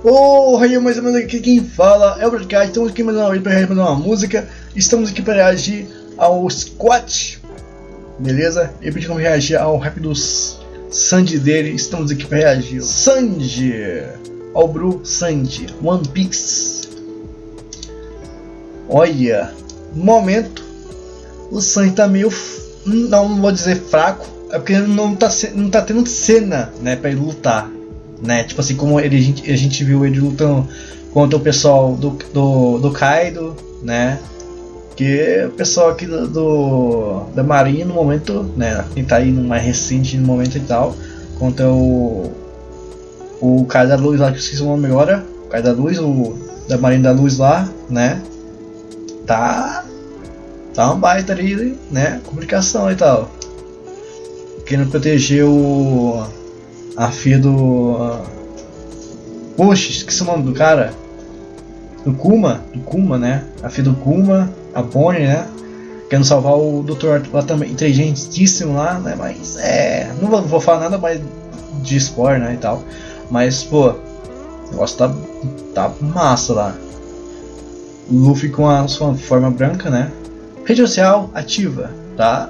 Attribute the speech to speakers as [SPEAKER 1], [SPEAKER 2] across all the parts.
[SPEAKER 1] Oh, aí mais ou menos aqui quem fala é o Broadcast. Estamos aqui mais uma vez para reagir uma música. Estamos aqui para reagir ao Squat, beleza? E para como reagir ao rap do Sanji dele. Estamos aqui para reagir Sanji, ao Bru Sanji, One Piece. Olha, no momento o Sanji tá meio, não vou dizer fraco, é porque não tá tendo cena, né, para ele lutar. Né? Tipo assim, como a gente viu ele lutando contra o pessoal do Kaido, né? Que o pessoal aqui da Marinha no momento, né? Quem tá aí no mais recente no momento e tal, contra o cara da Luz lá, que eu esqueci o nome agora, o cara da Luz, o da Marinha da Luz lá, né? Tá um baita ali, né? Comunicação e tal. Querendo proteger a filha do... Poxa, esqueci o nome do cara. Do Kuma, né? A filha do Kuma, a Bonnie, né? Querendo salvar o Dr. lá também, inteligentíssimo lá, né? Mas não vou falar nada mais de spoiler, né? E tal. Mas, pô, o negócio tá massa lá. Luffy com a sua forma branca, né? Rede social ativa, tá?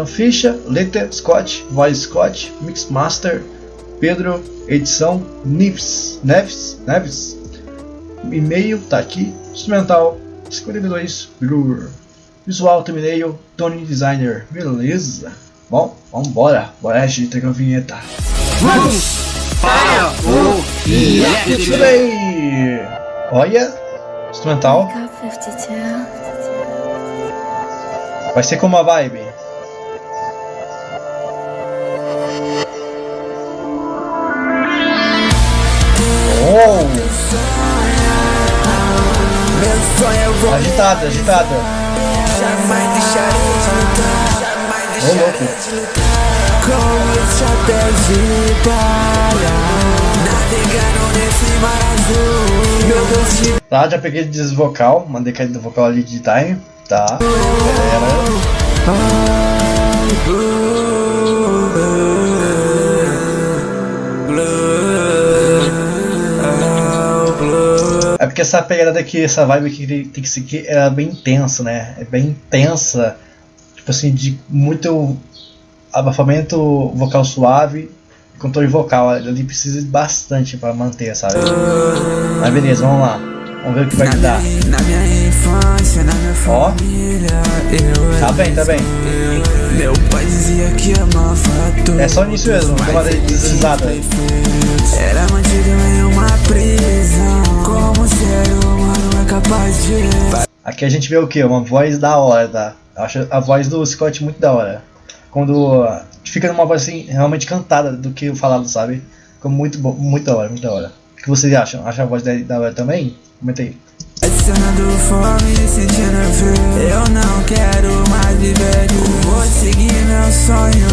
[SPEAKER 1] Ficha, letra, Scott, voz Scott, Mixmaster, Pedro, edição, Neves, e-mail, tá aqui, instrumental, 52, Blur, visual, thumbnail, Tony Designer, beleza? Bom, vambora, bora agir, entregar a vinheta. Isso daí! Olha, instrumental. Vai ser como a vibe. Oh! Agitada. Oh, louco. Tá, já peguei de vocal, mandei cair do vocal ali de time. Tá, é porque essa pegada daqui, essa vibe aqui tem que seguir, é bem intensa, né? É bem intensa, tipo assim, de muito abafamento vocal suave, controle vocal, ali precisa de bastante pra manter, sabe? Mas beleza, vamos lá. Vamos ver o que vai dar. Ó, tá bem.
[SPEAKER 2] Meu pai dizia que amava.
[SPEAKER 1] É só nisso mesmo, dá uma deslizada.
[SPEAKER 2] Era mantido em uma prisão. Como ser humano é capaz de.
[SPEAKER 1] Aqui a gente vê o que? Uma voz da hora, tá? Eu acho a voz do Scott muito da hora. Quando fica numa voz assim, realmente cantada do que o falado, sabe? Ficou muito da hora. O que vocês acham? Acham a voz da hora também? Comenta aí.
[SPEAKER 2] Adicionando fome, sentindo frio. Eu não quero mais viver. Vou seguir meu sonho.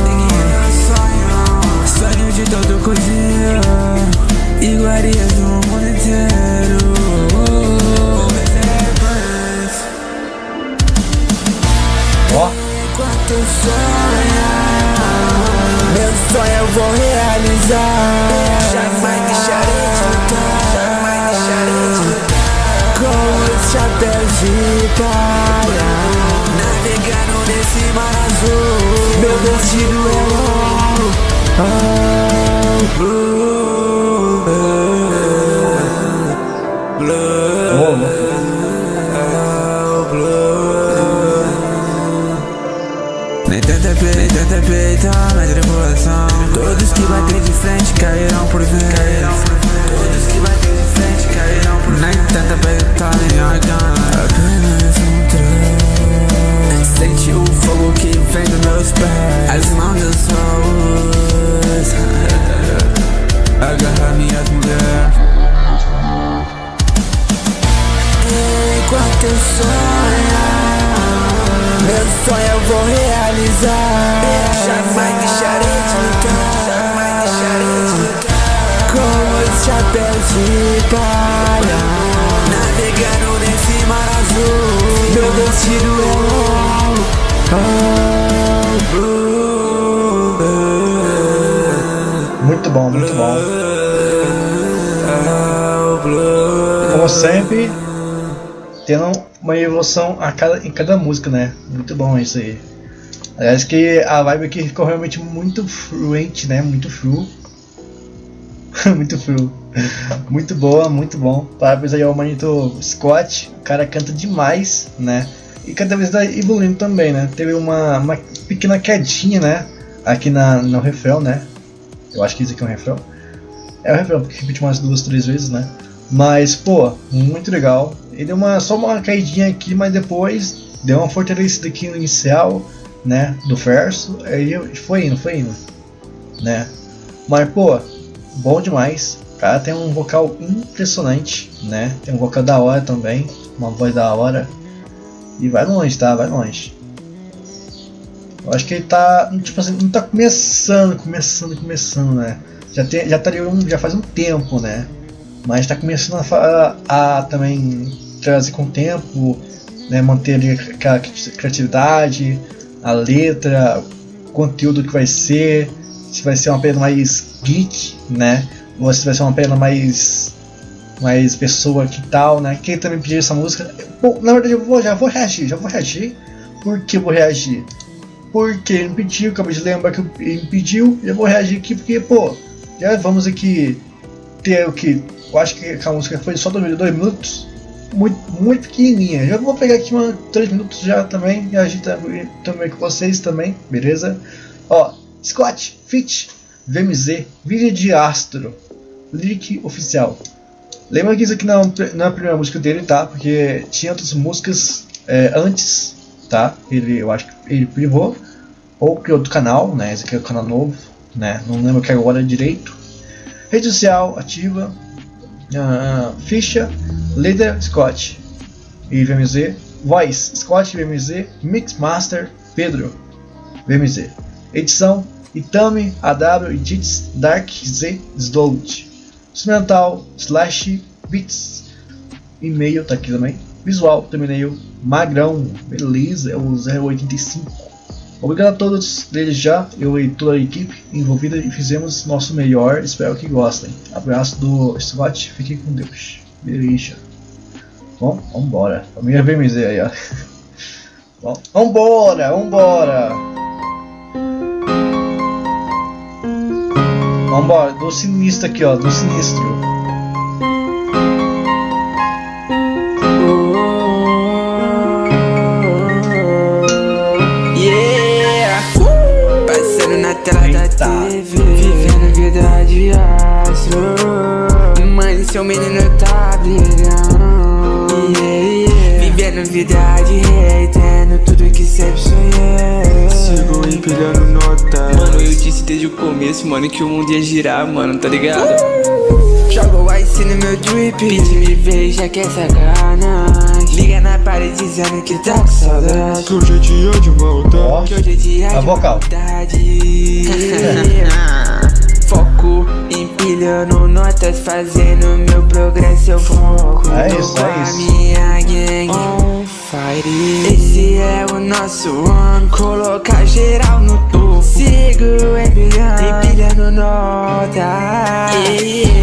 [SPEAKER 2] Sonho de todo cozinho. Iguarias do mundo inteiro.
[SPEAKER 1] Ó.
[SPEAKER 2] Enquanto eu sonhar, meu sonho eu vou realizar. Jamais deixarei de lutar. Com os chapéus de palha, navegando nesse mar azul. Meu destino é blue, Nem tenta peitar minha tripulação. Todos que batem de frente cairão por vez. Todos que batem de frente cairão por vez. Nem tenta peitar minha gana. Apenas um trem. Sente o fogo que vem dos meus pés. As mãos eu só uso. Agarra minhas mulheres. Enquanto eu sonhar, meu sonho eu vou realizar. Jamais deixarei de lutar. Com os chapéus de palha, navegando nesse mar azul. Meu destino é blue.
[SPEAKER 1] Muito bom. como sempre, tendo uma evolução em cada música, né? Muito bom isso aí. Aliás, que a vibe aqui ficou realmente muito fluente, né? Muito flu. Muito flu. Muito boa, muito bom. Parabéns aí ao Manito Scott. O cara canta demais, né? E cada vez tá evoluindo também, né? Teve uma pequena quedinha, né? Aqui no refrão, né? Eu acho que isso aqui é um refrão. É o refrão, porque repete umas 2, 3 vezes, né? Mas, pô, muito legal. Ele deu só uma caidinha aqui, mas depois deu uma fortalecida aqui no inicial, né? Do verso. Aí foi indo, né? Mas, pô, bom demais. O cara tem um vocal impressionante, né? Tem um vocal da hora também, uma voz da hora. E vai longe, tá? Vai longe. Eu acho que ele tá, tipo assim, não tá começando, né? Já faz um tempo, né? Mas tá começando a também trazer com o tempo, né? Manter ali aquela criatividade, a letra, o conteúdo que vai ser. Se vai ser uma pena mais geek, né? Ou se vai ser uma pena mais pessoa que tal, né? Quem também pediu essa música? Bom, na verdade já vou reagir. Por que eu vou reagir? Porque ele me pediu, acabei de lembrar que ele me pediu, eu vou reagir aqui porque, pô, já vamos aqui ter o que? Eu acho que a música foi só 2 minutos, muito pequenininha. Já vou pegar aqui 3 minutos já também, e agir também com vocês também, beleza? Ó, Scott, feat, VMZ, vídeo de Astro, lyric oficial. Lembra que isso aqui não é a primeira música dele, tá? Porque tinha outras músicas antes, tá? Eu acho que ele privou ou criou outro canal, né? Esse aqui é o canal novo, né? Não lembro que agora direito. Rede social ativa, ficha, leader Scott e VMZ, voice Scott VMZ, mix master Pedro VMZ, edição Itami AW Edits Dark Z Slowed, instrumental /beats, e-mail tá aqui também, visual thumbnail Magrão, beleza, é o 085. Obrigado a todos desde já, eu e toda a equipe envolvida e fizemos nosso melhor, espero que gostem. Abraço do Scott, fiquem com Deus. Beleza. Bom, vambora. Família VMZ aí, ó. Bom, vambora. Vambora, do sinistro aqui, ó, do sinistro.
[SPEAKER 2] Vivendo vida de astro, mas seu menino tá brilhando. Vivendo vida de rei, tendo tudo que sempre sonhei. Sigo empilhando nota. Mano, eu disse desde o começo, mano, que o mundo ia girar, mano, tá ligado? Joga o ice no meu drip, pede me veja que é sacanagem. Liga na parede dizendo que tá com saudade. Que hoje é dia de maldade. Que hoje é dia de maldade. Foco, empilhando notas, fazendo meu progresso. Eu foco.
[SPEAKER 1] É isso.
[SPEAKER 2] Minha gang on fire. Esse é o nosso ano. Colocar geral no topo. Sigo empilhando notas.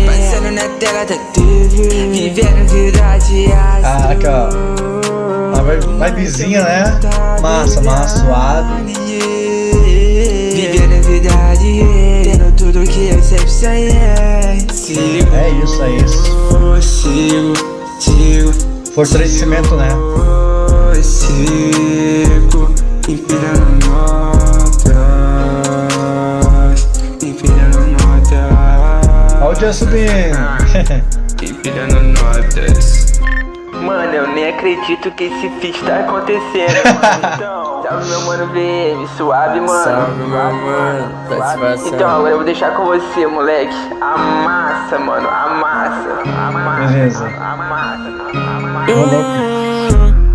[SPEAKER 2] Passando na tela da TV, vivendo vida de astro.
[SPEAKER 1] Caraca, uma vibezinha, né? Massa, suave.
[SPEAKER 2] Vivendo vida de rei, tendo tudo que eu sempre sonhei. Sigo,
[SPEAKER 1] é isso. Sigo. Fortalecimento, né?
[SPEAKER 2] Sigo, empilhando notas.
[SPEAKER 1] Áudio subindo.
[SPEAKER 2] Empilhando notas. Mano, eu nem acredito que esse feat tá acontecendo, mano. Então, salve meu mano VM, suave, mano. Salve meu mano, satisfação. Então, agora eu vou deixar com você, moleque. Amassa, mano, amassa.
[SPEAKER 1] Beleza.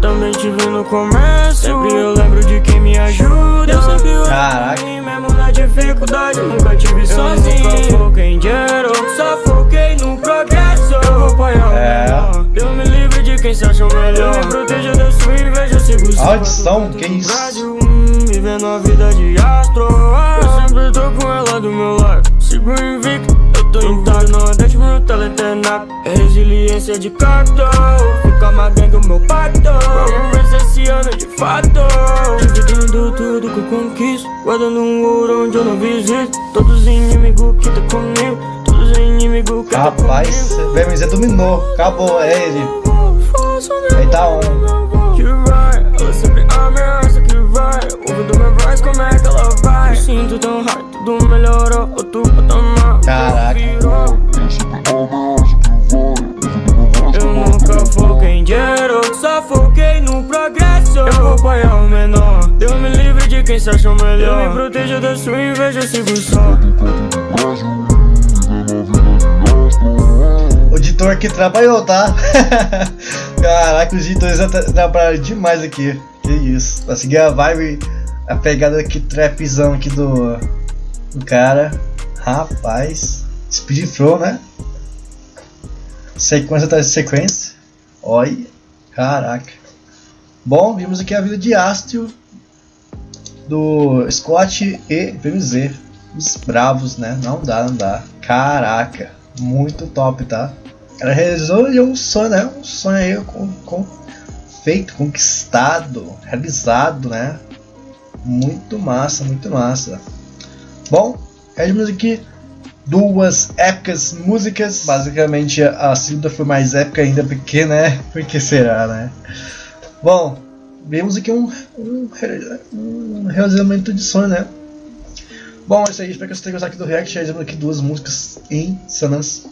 [SPEAKER 2] Também te vi no começo. Sempre eu lembro de quem me ajuda. Eu sempre
[SPEAKER 1] Caraca.
[SPEAKER 2] mesmo na dificuldade. Nunca tive sozinho. Nunca foquei em dinheiro, só foquei no progresso. Eu vou apoiar o melhor. Eu me livre de quem se acha o melhor. Eu me protejo da sua inveja, sigo
[SPEAKER 1] audição, que isso?
[SPEAKER 2] Vivendo a vida de astro. Eu sempre tô com ela do meu lado. Sigo invicto, eu tô intacto. Nordeste, meu talento.
[SPEAKER 3] até nada. É resiliência de cartão. Fica mais gangue o meu pacto. Vamos ver se esse ano é de fato. Dividindo tudo que eu conquisto, guardando um ouro onde eu não visito. Todos os inimigos que tá comigo, todos os inimigos que tá comigo.
[SPEAKER 1] Rapaz, o BMZ dominou, acabou, é ele. Aí tá on.
[SPEAKER 3] Que vai, ela sempre ameaça que vai. Ouvindo minha voz, como é que ela vai? Me sinto tão hard, tudo melhorou, outro patamar.
[SPEAKER 1] Caraca.
[SPEAKER 3] Eu nunca foquei em dinheiro, só foquei no progresso. Eu vou apoiar o menor, Deus me livre de quem se acha melhor. Eu me protejo da sua inveja, eu sigo só.
[SPEAKER 1] O editor aqui trabalhou, tá? Caraca, os editores trabalharam demais aqui. Que isso, pra seguir a vibe, a pegada aqui, trapzão aqui do cara. Rapaz, speed flow, né? Sequência atrás de sequência. Olha, caraca. Bom, vimos aqui a vida de Astro do Scott e BMZ. Os bravos, né? Não dá. Caraca, muito top, tá? Ela realizou um sonho, né? Um sonho aí feito, conquistado, realizado, né? Muito massa, muito massa. Bom, vimos aqui duas épicas músicas. Basicamente a segunda foi mais épica ainda, porque, né? Por que será, né? Bom, vemos aqui um realizamento de sonho, né? Bom, é isso aí, espero que vocês tenham gostado aqui do react. Realizamos aqui duas músicas insanas.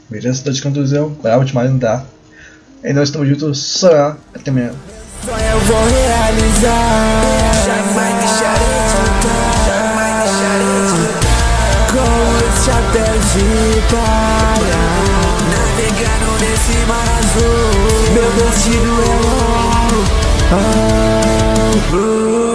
[SPEAKER 1] Beleza? Cidade de Cantuzel, bravo demais, não dá. E nós estamos juntos, só até amanhã.
[SPEAKER 3] Eu vou realizar, jamais deixarei de lutar, jamais deixarei de lutar. Com esse chapéu de palha, navegando nesse mar azul. Meu destino é ouro.